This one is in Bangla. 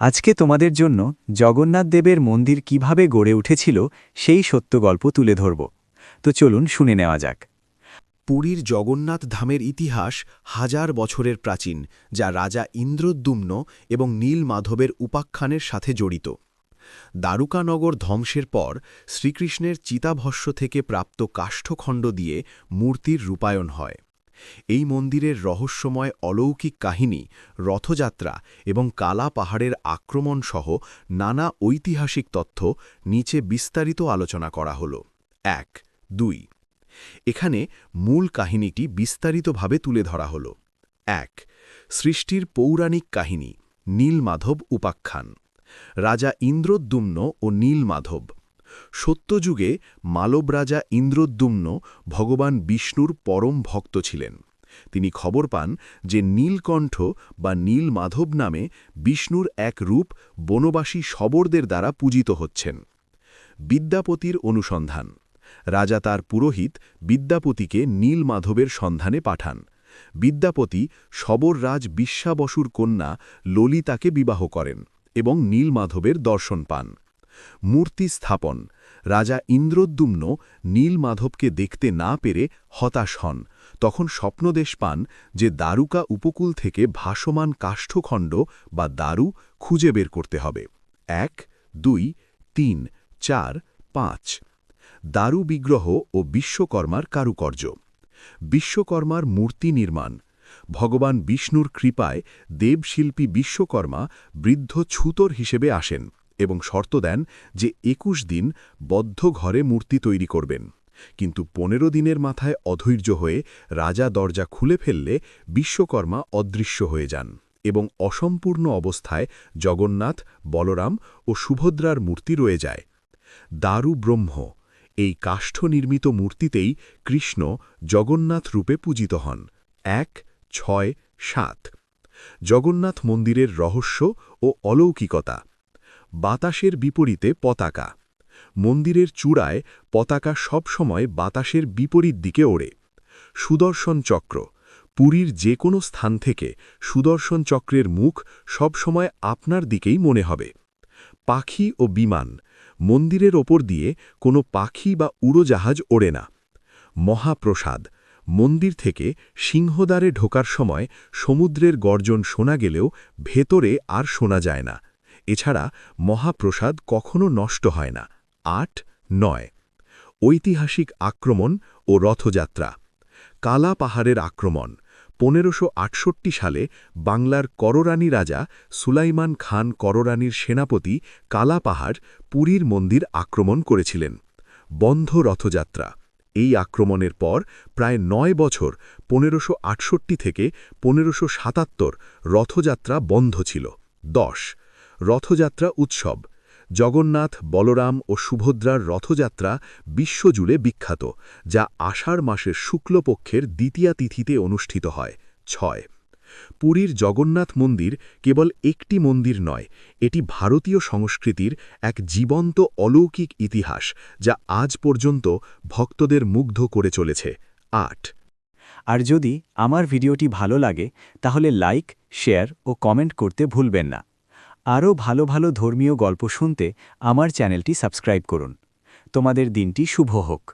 আজকে তোমাদের জন্য জগন্নাথ দেবের মন্দির কিভাবে গড়ে উঠেছিল সেই সত্য গল্প তুলে ধরব। তো চলুন শুনে নেওয়া যাক। পুরীর জগন্নাথ ধামের ইতিহাস হাজার বছরের প্রাচীন, যা রাজা ইন্দ্রদ্যুম্ন এবং নীলমাধবের উপাখ্যানের সাথে জড়িত। দ্বারকানগর ধ্বংসের পর শ্রীকৃষ্ণের চিতাভস্ম থেকে প্রাপ্ত কাষ্ঠখণ্ড দিয়ে মূর্তির রূপায়ণ হয়। এই মন্দিরের রহস্যময় অলৌকিক কাহিনী, রথযাত্রা এবং কালা পাহাড়ের আক্রমণ সহ নানা ঐতিহাসিক তথ্য নিচে বিস্তারিত আলোচনা করা হল। ১, ২ এখানে মূল কাহিনীটি বিস্তারিতভাবে তুলে ধরা হল। ১. সৃষ্টির পৌরাণিক কাহিনী, নীলমাধব উপাখ্যান। রাজা ইন্দ্রদ্যুম্ন ও নীলমাধব। সত্যযুগে মালব রাজা ইন্দ্রদ্যুম্ন ভগবান বিষ্ণুর পরম ভক্ত ছিলেন। তিনি খবর পান যে নীলকণ্ঠ বা নীলমাধব নামে বিষ্ণুর এক রূপ বনবাসী শবরদের দ্বারা পূজিত হচ্ছেন। বিদ্যাপতির অনুসন্ধান। রাজা তার পুরোহিত বিদ্যাপতিকে নীলমাধবের সন্ধানে পাঠান। বিদ্যাপতি শবররাজ বিশ্বাবসুর কন্যা ললিতাকে বিবাহ করেন এবং নীলমাধবের দর্শন পান। মূর্তি স্থাপন। রাজা ইন্দ্রদ্যুম্ন নীলমাধবকে দেখতে না পেরে হতাশ হন। তখন স্বপ্নদেশ পান যে দ্বারকা উপকূল থেকে ভাসমান কাষ্ঠখণ্ড বা দারু খুঁজে বের করতে হবে। ১, ২, ৩, ৪, ৫ দারু বিগ্রহ ও বিশ্বকর্মার কারুকার্য। বিশ্বকর্মার মূর্তি নির্মাণ। ভগবান বিষ্ণুর কৃপায় দেবশিল্পী বিশ্বকর্মা বৃদ্ধ ছুতর হিসেবে আসেন এবং শর্ত দেন যে ২১ দিন বদ্ধ ঘরে মূর্তি তৈরি করবেন। কিন্তু ১৫ দিনের মাথায় অধৈর্য হয়ে রাজা দরজা খুলে ফেললে বিশ্বকর্মা অদৃশ্য হয়ে যান এবং অসম্পূর্ণ অবস্থায় জগন্নাথ, বলরাম ও সুভদ্রার মূর্তি রয়ে যায়। দারু ব্রহ্ম। এই কাষ্ঠ নির্মিত মূর্তিতেই কৃষ্ণ জগন্নাথ রূপে পূজিত হন। ১, ৬, ৭ জগন্নাথ মন্দিরের রহস্য ও অলৌকিকতা। বাতাসের বিপরীতে পতাকা। মন্দিরের চূড়ায় পতাকা সবসময় বাতাসের বিপরীত দিকে ওড়ে। সুদর্শন চক্র। পুরীর যে কোনো স্থান থেকে সুদর্শন চক্রের মুখ সবসময় আপনার দিকেই মনে হবে। পাখি ও বিমান। মন্দিরের ওপর দিয়ে কোনো পাখি বা উড়োজাহাজ ওড়ে না। মহাপ্রসাদ। মন্দির থেকে সিংহদ্বারে ঢোকার সময় সমুদ্রের গর্জন শোনা গেলেও ভেতরে আর শোনা যায় না। এছাড়া মহাপ্রসাদ কখনো নষ্ট হয় না। ৮, ৯ ঐতিহাসিক আক্রমণ ও রথযাত্রা। কালা পাহাড়ের আক্রমণ। ১৫৬৮ সালে বাংলার কররানী রাজা সুলাইমান খান কররানীর সেনাপতি কালা পাহাড় পুরীর মন্দির আক্রমণ করেছিলেন। বন্ধ রথযাত্রা। এই আক্রমণের পর প্রায় ৯ বছর ১৫৬৮ থেকে ১৫৭৭ রথযাত্রা বন্ধ ছিল। ১০ রথযাত্রা উৎসব। জগন্নাথ, বলরাম ও সুভদ্রার রথযাত্রা বিশ্বজুড়ে বিখ্যাত, যা আষাঢ় মাসের শুক্লপক্ষের দ্বিতীয়া তিথিতে অনুষ্ঠিত হয়। ৬ পুরীর জগন্নাথ মন্দির কেবল একটি মন্দির নয়, এটি ভারতীয় সংস্কৃতির এক জীবন্ত অলৌকিক ইতিহাস, যা আজ পর্যন্ত ভক্তদের মুগ্ধ করে চলেছে। ৮ আর যদি আমার ভিডিওটি ভালো লাগে তাহলে লাইক, শেয়ার ও কমেন্ট করতে ভুলবেন না। আরও ভালো ভালো ধর্মীয় গল্প শুনতে আমার চ্যানেলটি সাবস্ক্রাইব করুন। তোমাদের দিনটি শুভ হোক।